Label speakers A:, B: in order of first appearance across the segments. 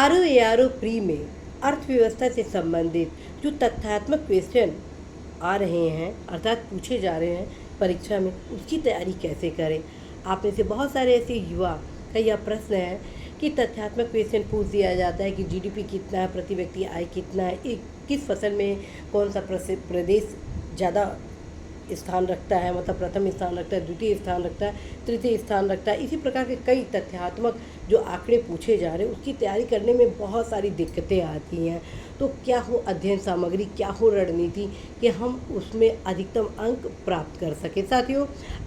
A: RO pre में अर्थव्यवस्था से संबंधित जो तथ्यात्मक क्वेश्चन आ रहे हैं अर्थात पूछे जा रहे हैं परीक्षा में, उसकी तैयारी कैसे करें। आप में से बहुत सारे ऐसे युवा का यह प्रश्न है कि तथ्यात्मक क्वेश्चन पूछ दिया जाता है कि जीडीपी कितना है, प्रति व्यक्ति आय कितना है, एक किस फसल में कौन सा प्रदेश ज़्यादा स्थान रखता है, मतलब प्रथम स्थान रखता है, द्वितीय स्थान रखता है, तृतीय स्थान रखता है। इसी प्रकार के कई तथ्यात्मक जो आंकड़े पूछे जा रहे हैं उसकी तैयारी करने में बहुत सारी दिक्कतें आती हैं। तो क्या हो अध्ययन सामग्री, क्या हो रणनीति कि हम उसमें अधिकतम अंक प्राप्त कर सकें। साथियों,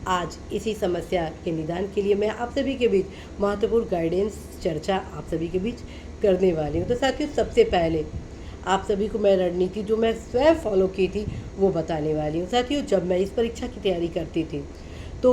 A: आज इसी समस्या के निदान के लिए मैं आप सभी के बीच महत्वपूर्ण गाइडेंस चर्चा आप सभी के बीच करने वाली हूँ। तो साथियों, सबसे पहले आप सभी को मैं रणनीति जो मैं स्वयं फॉलो की थी वो बताने वाली हूँ। साथियों, जब मैं इस परीक्षा की तैयारी करती थी तो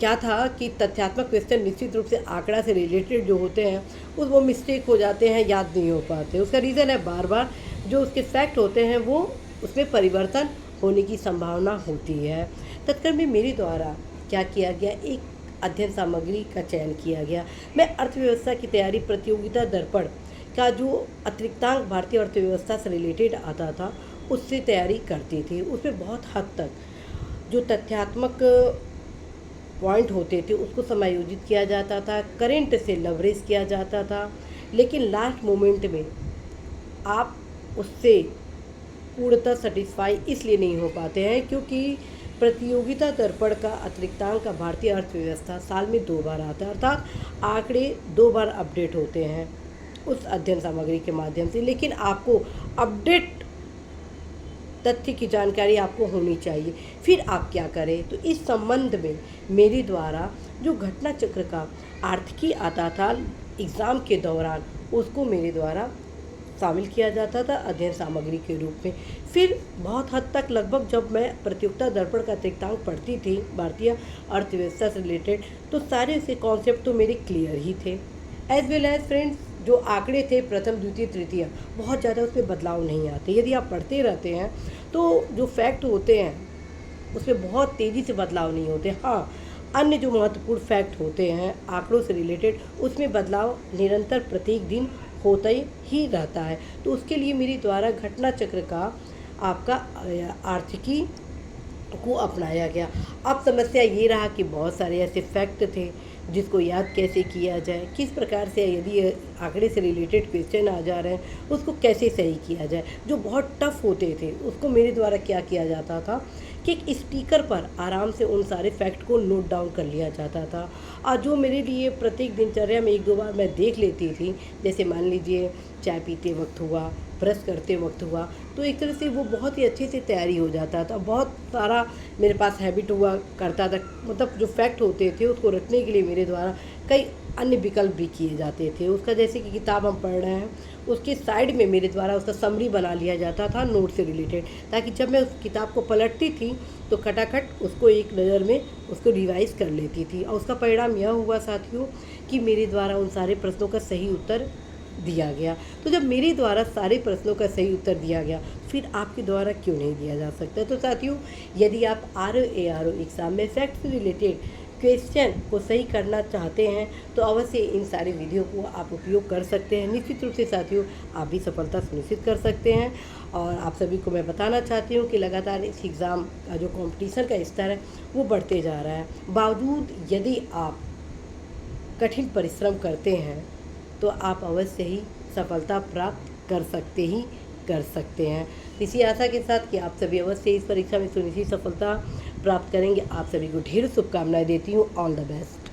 A: क्या था कि तथ्यात्मक क्वेश्चन निश्चित रूप से आंकड़ा से रिलेटेड जो होते हैं वो मिस्टेक हो जाते हैं, याद नहीं हो पाते। उसका रीज़न है बार बार जो उसके फैक्ट होते हैं वो उसमें परिवर्तन होने की संभावना होती है। तत्काल में मेरे द्वारा क्या किया गया, एक अध्ययन सामग्री का चयन किया गया। मैं अर्थव्यवस्था की तैयारी प्रतियोगिता दर्पण का जो अतिरिक्तांक भारतीय अर्थव्यवस्था से रिलेटेड आता था उससे तैयारी करती थी। उसमें बहुत हद तक जो तथ्यात्मक पॉइंट होते थे उसको समायोजित किया जाता था, करंट से लवरेज किया जाता था, लेकिन लास्ट मोमेंट में आप उससे पूर्णतः सेटिस्फाई इसलिए नहीं हो पाते हैं क्योंकि प्रतियोगिता दर्पण का अतिरिक्तांक का भारतीय अर्थव्यवस्था साल में 2 बार आता है, अर्थात आंकड़े 2 बार अपडेट होते हैं उस अध्ययन सामग्री के माध्यम से। लेकिन आपको अपडेट तथ्य की जानकारी आपको होनी चाहिए। फिर आप क्या करें, तो इस संबंध में मेरे द्वारा जो घटना चक्र का आर्थिकी आता था एग्ज़ाम के दौरान उसको मेरे द्वारा शामिल किया जाता था अध्ययन सामग्री के रूप में। फिर बहुत हद तक लगभग जब मैं प्रतियोगिता दर्पण का अतिरिक्तांक पढ़ती थी भारतीय अर्थव्यवस्था से रिलेटेड तो सारे से कॉन्सेप्ट तो मेरे क्लियर ही थे। एज वेल एज फ्रेंड्स, जो आंकड़े थे प्रथम द्वितीय तृतीय बहुत ज़्यादा उसमें बदलाव नहीं आते। यदि आप पढ़ते रहते हैं तो जो फैक्ट होते हैं उसमें बहुत तेज़ी से बदलाव नहीं होते। हाँ, अन्य जो महत्वपूर्ण फैक्ट होते हैं आंकड़ों से रिलेटेड उसमें बदलाव निरंतर प्रत्येक दिन होता ही रहता है। तो उसके लिए मेरे द्वारा घटना चक्र का आपका आर्थिकी को अपनाया गया। अब समस्या ये रहा कि बहुत सारे ऐसे फैक्ट थे जिसको याद कैसे किया जाए, किस प्रकार से यदि आंकड़े से रिलेटेड क्वेश्चन आ जा रहे हैं उसको कैसे सही किया जाए। जो बहुत टफ होते थे उसको मेरे द्वारा क्या किया जाता था कि एक स्टिकर पर आराम से उन सारे फैक्ट को नोट डाउन कर लिया जाता था और जो मेरे लिए प्रत्येक दिनचर्या में 1-2 बार मैं देख लेती थी, जैसे मान लीजिए चाय पीते वक्त हुआ, ब्रश करते वक्त हुआ, तो एक तरह से वो बहुत ही अच्छे से तैयारी हो जाता था। बहुत सारा मेरे पास हैबिट हुआ करता था, मतलब जो फैक्ट होते थे उसको रखने के लिए मेरे द्वारा कई अन्य विकल्प भी किए जाते थे। उसका जैसे कि किताब हम पढ़ रहे हैं उसके साइड में मेरे द्वारा उसका समरी बना लिया जाता था नोट से रिलेटेड, ताकि जब मैं उस किताब को पलटती थी तो खटाखट उसको एक नज़र में उसको रिवाइज़ कर लेती थी। और उसका परिणाम यह हुआ साथियों कि मेरे द्वारा उन सारे प्रश्नों का सही उत्तर दिया गया। तो जब मेरे द्वारा सारे प्रश्नों का सही उत्तर दिया गया फिर आपके द्वारा क्यों नहीं दिया जा सकता। तो साथियों, यदि आप आरओ एग्ज़ाम में फैक्ट से रिलेटेड क्वेश्चन को सही करना चाहते हैं तो अवश्य इन सारे वीडियो को आप उपयोग कर सकते हैं। निश्चित रूप से साथियों, आप भी सफलता सुनिश्चित कर सकते हैं। और आप सभी को मैं बताना चाहती हूँ कि लगातार इस एग्ज़ाम का जो कंपटीशन का स्तर है वो बढ़ते जा रहा है। बावजूद यदि आप कठिन परिश्रम करते हैं तो आप अवश्य ही सफलता प्राप्त कर सकते हैं। इसी आशा के साथ कि आप सभी अवश्य इस परीक्षा में सुनिश्चित सफलता प्राप्त करेंगे। आप सभी को ढेर शुभकामनाएं देती हूँ। All the best.